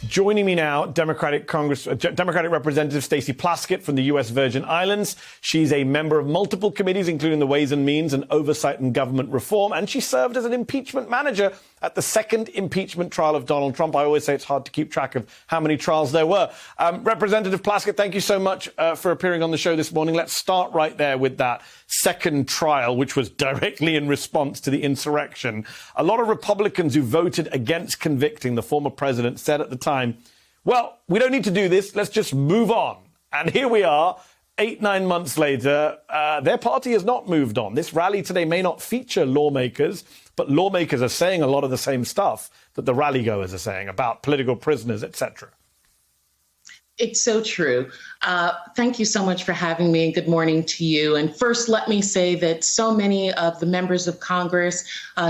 Joining me now, Democratic Representative Stacey Plaskett from the U.S. Virgin Islands. She's a member of multiple committees, including the Ways and Means and Oversight and Government Reform, and she served as an impeachment manager at the second impeachment trial of Donald Trump. I always say it's hard to keep track of how many trials there were. Representative Plaskett, thank you so much for appearing on the show this morning. Let's start right there with that second trial, which was directly in response to the insurrection. A lot of Republicans who voted against convicting the former president said at the time, well, we don't need to do this. Let's just move on. And here we are, 8-9 months later. Their party has not moved on. This rally today may not feature lawmakers, but lawmakers are saying a lot of the same stuff that the rally goers are saying about political prisoners, etc. It's so true. Thank you so much for having me, and good morning to you. And first, let me say that so many of the members of Congress,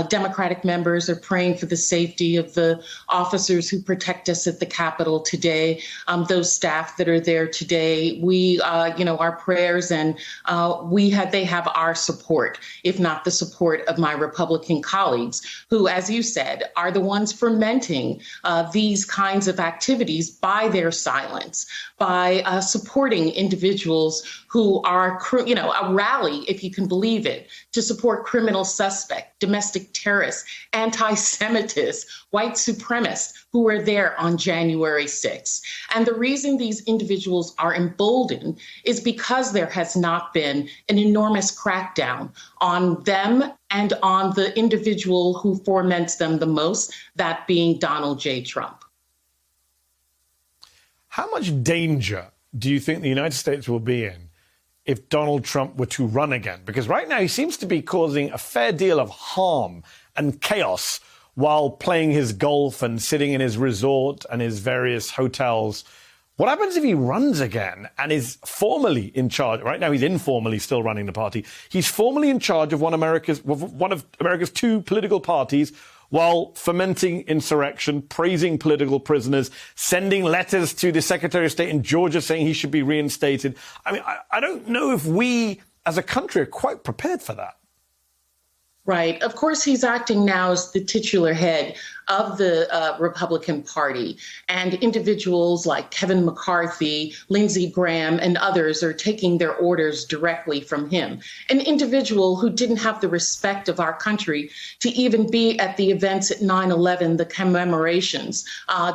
Democratic members, are praying for the safety of the officers who protect us at the Capitol today, those staff that are there today. We, our prayers, and they have our support, if not the support of my Republican colleagues, who, as you said, are the ones fermenting these kinds of activities by their silence, by supporting individuals who are, a rally, if you can believe it, to support criminal suspect, domestic terrorists, anti-Semitists, white supremacists who were there on January 6th. And the reason these individuals are emboldened is because there has not been an enormous crackdown on them and on the individual who foments them the most, that being Donald J. Trump. How much danger do you think the United States will be in if Donald Trump were to run again? Because right now he seems to be causing a fair deal of harm and chaos while playing his golf and sitting in his resort and his various hotels. What happens if he runs again and is formally in charge? Right now he's informally still running the party. He's formally in charge of one of America's two political parties, while fomenting insurrection, praising political prisoners, sending letters to the Secretary of State in Georgia saying he should be reinstated. I mean, I don't know if we as a country are quite prepared for that. Right. Of course, he's acting now as the titular head of the Republican Party, and individuals like Kevin McCarthy, Lindsey Graham, and others are taking their orders directly from him. An individual who didn't have the respect of our country to even be at the events at 9/11, the commemorations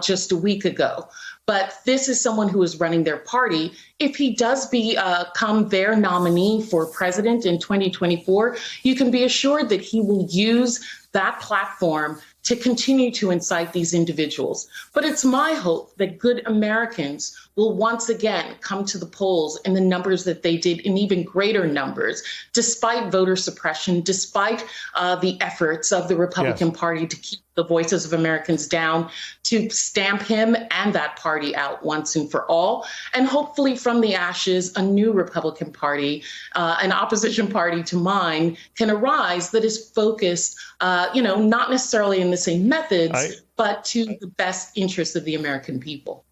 just a week ago. But this is someone who is running their party. If he does become their nominee for president in 2024, you can be assured that he will use that platform to continue to incite these individuals. But it's my hope that good Americans will once again come to the polls in the numbers that they did, in even greater numbers, despite voter suppression, despite the efforts of the Republican Party to keep the voices of Americans down, to stamp him and that party out once and for all. And hopefully from the ashes, a new Republican Party, an opposition party to mine, can arise that is focused, not necessarily in the same methods, but to the best interests of the American people.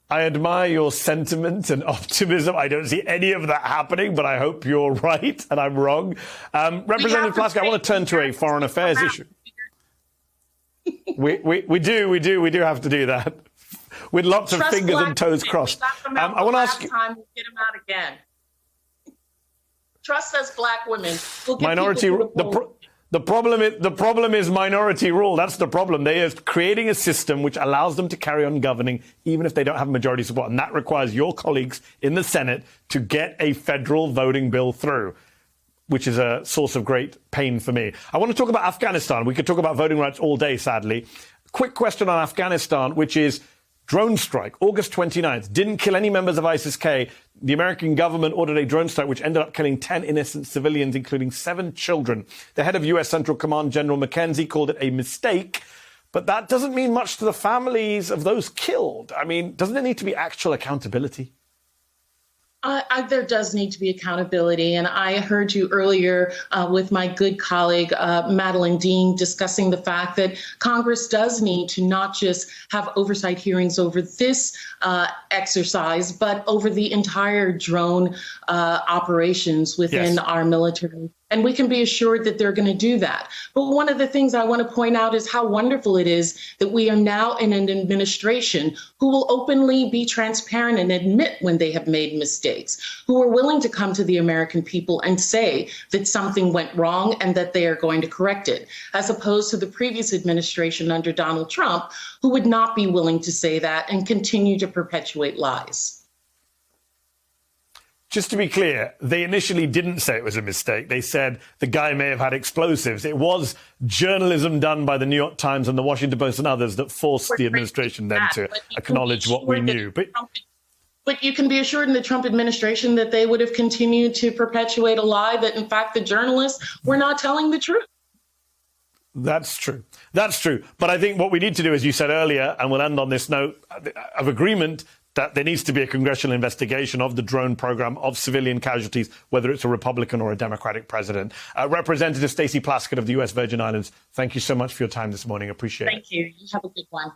I admire your sentiment and optimism. I don't see any of that happening, but I hope you're right and I'm wrong. Representative Plaskett, I want to turn to a foreign affairs issue. We do have to do that with lots of fingers and toes crossed. I want to ask you. Time we'll get them out again. Trust us, black women. We'll get minority. The problem is minority rule. That's the problem. They are creating a system which allows them to carry on governing even if they don't have majority support. And that requires your colleagues in the Senate to get a federal voting bill through, which is a source of great pain for me. I want to talk about Afghanistan. We could talk about voting rights all day, sadly. Quick question on Afghanistan, which is drone strike, August 29th, didn't kill any members of ISIS-K. The American government ordered a drone strike, which ended up killing 10 innocent civilians, including 7 children. The head of U.S. Central Command, General McKenzie, called it a mistake. But that doesn't mean much to the families of those killed. I mean, doesn't it need to be actual accountability? There does need to be accountability. And I heard you earlier with my good colleague, Madeleine Dean, discussing the fact that Congress does need to not just have oversight hearings over this exercise, but over the entire drone operations within our military and we can be assured that they're going to do that. But one of the things I want to point out is how wonderful it is that we are now in an administration who will openly be transparent and admit when they have made mistakes, who are willing to come to the American people and say that something went wrong and that they are going to correct it, as opposed to the previous administration under Donald Trump, who would not be willing to say that and continue to perpetuate lies. Just to be clear, they initially didn't say it was a mistake. They said the guy may have had explosives. It was journalism done by the New York Times and the Washington Post and others that forced the administration then to acknowledge what we knew. But you can be assured in the Trump administration that they would have continued to perpetuate a lie that, in fact, the journalists were not telling the truth. That's true. That's true. But I think what we need to do, as you said earlier, and we'll end on this note of agreement, that there needs to be a congressional investigation of the drone program, of civilian casualties, whether it's a Republican or a Democratic president. Representative Stacey Plaskett of the U.S. Virgin Islands, thank you so much for your time this morning. Appreciate it. Thank you. You have a good one.